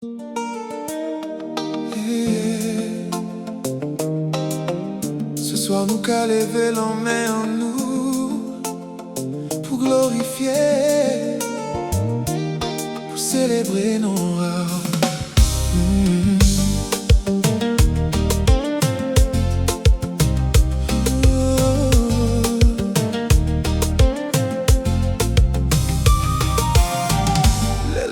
Ce soir nous qu'a levé l'en main en nous pour glorifier, pour célébrer nos rêves.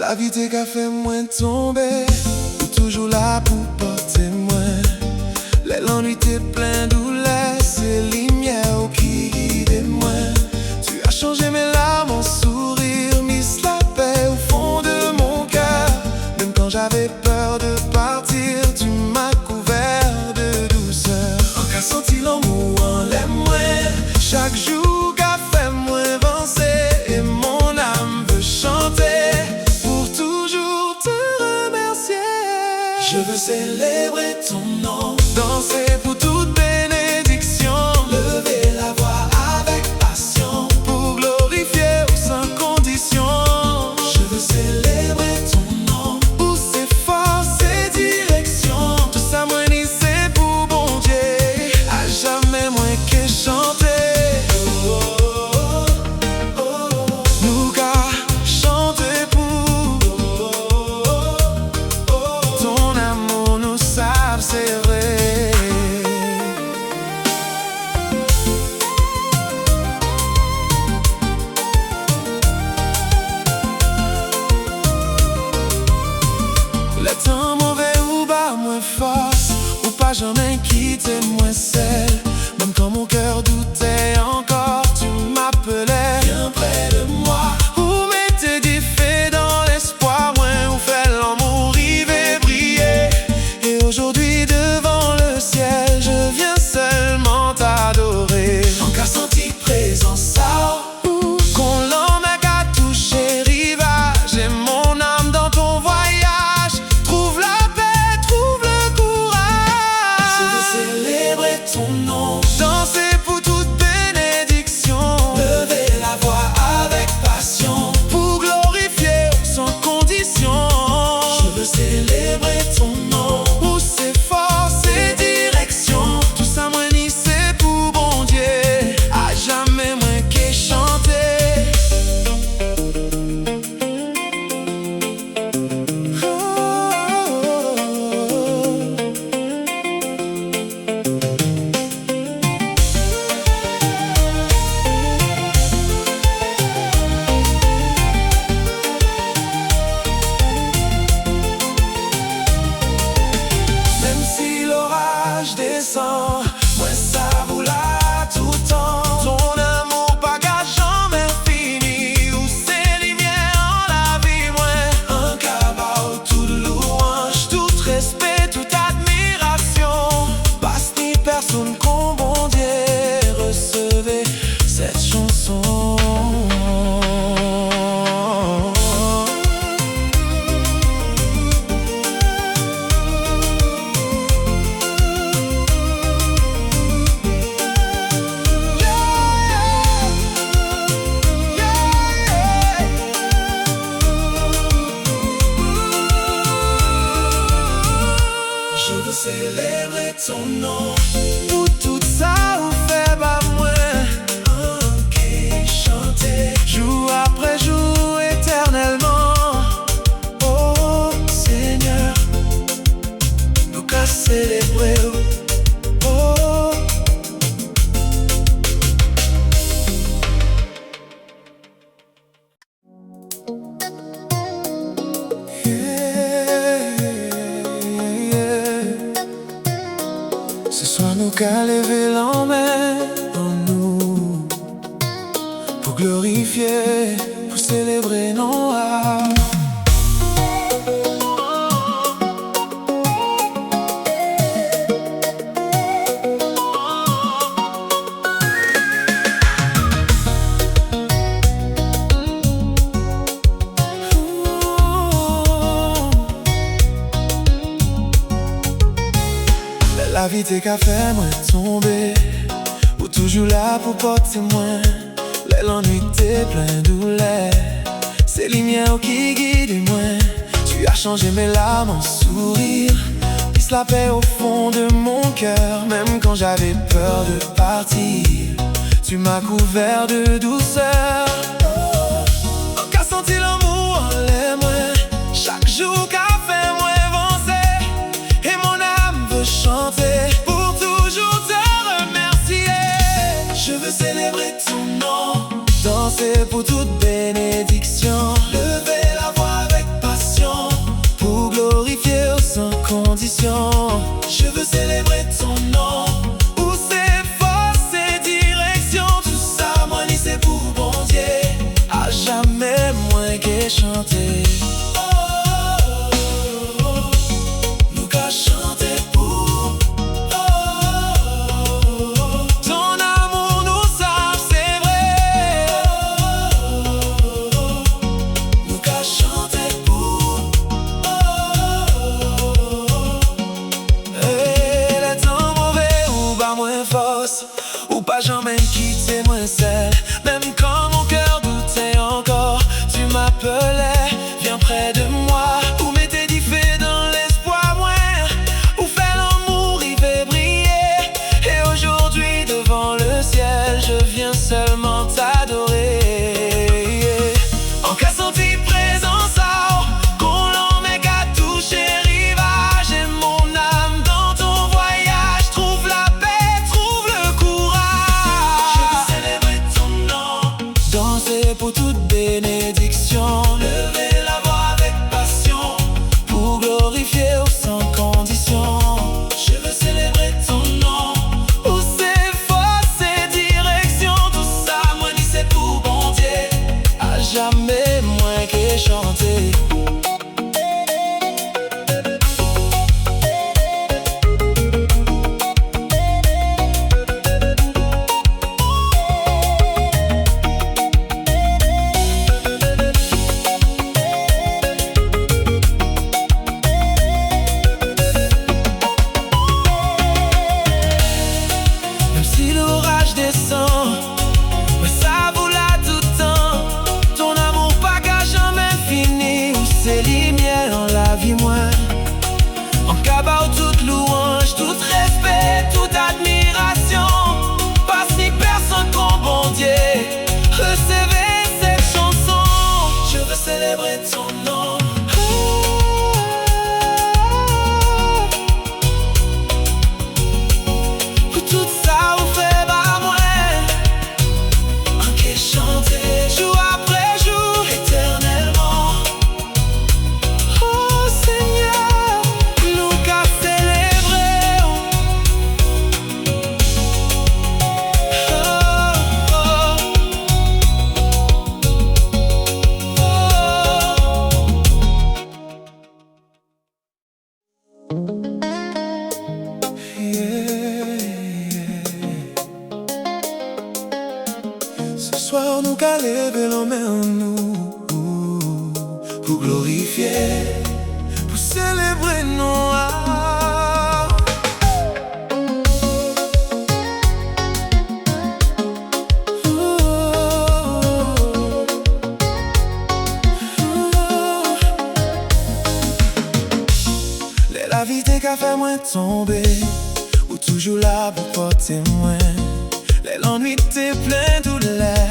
La vie t'es qu'a fait moins tomber, ou toujours là pour porter moins. L'ennui t'es plein douleur, c'est lumière qui guide moins. Tu as changé mes larmes en sourire, mis la paix au fond de mon cœur. Même quand j'avais peur de partir, tu m'as couvert de douceur. En qu'a senti l'amour en l'aime moins, chaque jour qu'a fait moins avancer, et mon âme veut chanter. Je veux célébrer ton nom, danser pour toute bénédiction, lever la voix avec passion, pour glorifier sans condition. Je veux célébrer ton nom, pour ses forces et directions. Tout ça moi ni c'est pour bon Dieu, à jamais moins que chanter. Nous qu'à chanter pour ton amour, nous savent, c'est vrai. Le temps mauvais ou bas, moins force, ou pas jamais quitter moins seul. Même quand mon cœur doutait encore, tu m'appelais, viens près de moi. Ou m'étais dit fait dans l'espoir, moins ou fait l'amour, river, briller. Et aujourd'hui devant le ciel, je viens seulement t'adorer. En qu'a senti présence ça, qu'on l'en a qu'à toucher rivage, et mon âme dans ton voyage, trouve la paix, trouve le courage. Je veux célébrer ton nom, danser pour toute bénédiction, lever la voix avec passion, pour glorifier sans condition. Je veux célébrer ton nom, pour ses forces et directions. Tout ça moi ni c'est pour bon Dieu, à jamais moins qu'est chanter. Même si l'orage descend, moi ça vous là tout temps. Ton amour pas qu'à jamais fini, ou c'est lumière en la vie, moi un cabao, toute louange, tout respect, toute admiration. Passe ni personne qu'on bon Dieu, recevez cette chanson. Je veux célébrer ton nom, pour tout ça ou fait pas moins. Ok, chanter jour après jour éternellement. Oh Seigneur, nous qu'à célébrer. Oh, ce soir nous qu'a levé l'en main en nous, pour glorifier, pour célébrer nos âmes. La vie t'es qu'a fait moins tomber, ou toujours là pour porter moins. L'ennui t'es plein douleur, c'est lumière qui guide moins. Tu Tu as changé mes larmes en sourires, pisse la paix au fond de mon cœur. Même quand j'avais peur de partir, tu m'as couvert de douceur. Qu'a senti l'amour en les mains, chaque jour qu'a fait moi avancer. Et mon âme veut chanter pour toujours te remercier. Je veux célébrer ton nom, danser pour toute bénédiction, lever la voix avec passion pour glorifier sans condition. Je veux célébrer ton nom, où c'est force et direction. Tout ça, moi, ni c'est pour bon Dieu, à jamais moins que chanter. Nous qu'à chanter pour ton amour, nous savons c'est vrai. Nous qu'à chanter pour les temps mauvais ou pas moins force, ou pas jamais quitter moins seul. Même quand mon cœur doutait encore, tu m'appelais, viens près de moi. Ou m'était dit fait dans l'espoir moins, ou fait l'amour, il fait briller. Et aujourd'hui devant le ciel, je viens seulement t'adorer. En cas senti présence, qu'on l'en met qu'à toucher rivage. Et mon âme dans ton voyage trouve la paix, trouve le courage. Je veux célébrer ton nom, danser pour toute bénédiction, lever la voix avec passion pour glorifier sans condition. Je veux célébrer ton nom, où c'est force et direction. Tout ça, moi, ni c'est pour bon Dieu, à jamais moins que chanter. Même si l'orage descend, mais ça vaut là tout temps. Ton amour pas qu'à jamais fini, où c'est lumière dans la vie moins. En cabot toute louange, tout respect, toute admiration. Passe ni personne qu'on bon Dieu, recevez cette chanson. Je veux célébrer ton nom. Pour tout ça, on fait pas moins, en qu'est chanter jour après jour, éternellement. Oh Seigneur, nous qu'à célébrer. Ce soir, nous qu'à lever la main en nous pour glorifier, pour célébrer nos âmes. La vie t'es qu'à faire moins tomber, ou toujours là pour porter moins. L'ennui t'es plein tout l'air,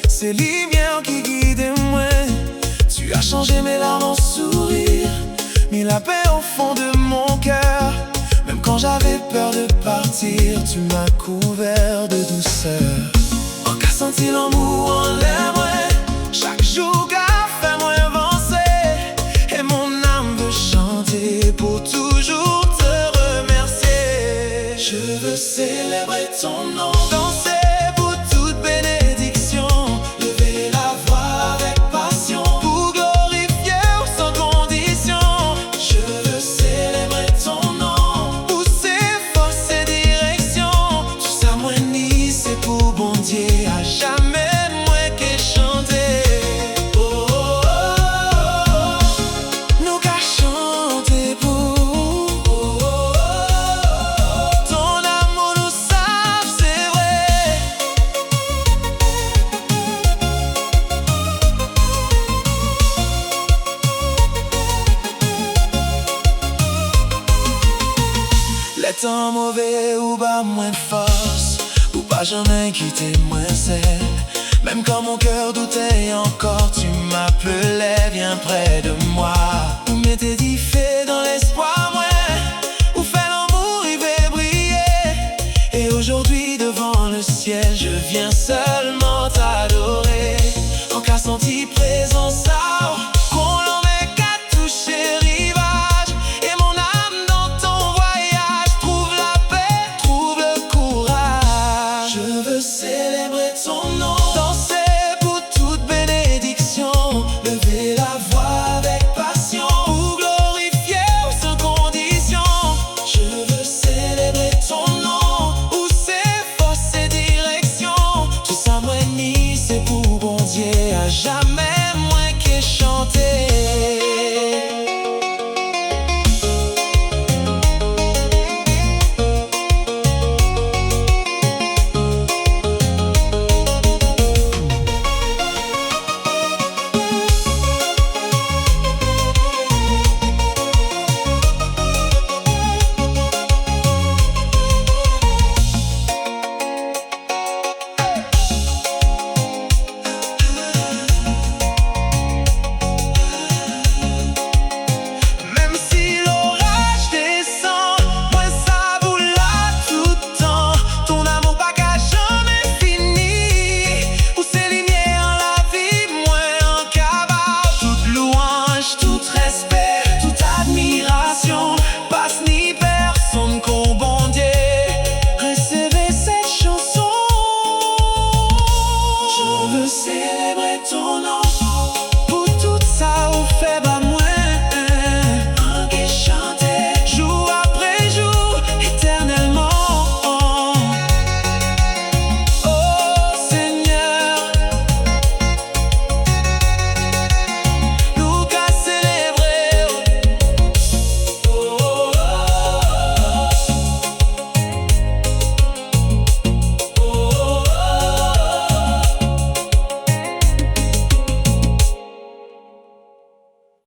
c'est lumière qui guide moi. Tu as changé mes larmes en sourire, mis la paix au fond de mon cœur. Même quand j'avais peur de partir, tu m'as couvert de douceur. En qu'à senti l'amour en l'air, chaque jour qu'a fait moi avancer. Et mon âme veut chanter pour toujours te remercier. Je veux célébrer ton nom, danser pour toute bénédiction, lever la voix avec passion pour glorifier sans condition. Je veux célébrer ton nom, où c'est force et direction. Tout ça, moi, ni c'est pour bon Dieu, à jamais moins que chanter. Oh, oh, oh, oh. Nous qu'à chanter pour temps mauvais ou bas moins force, ou pas jamais quitté moins seul. Même quand mon cœur doutait encore, tu m'appelais bien près de moi.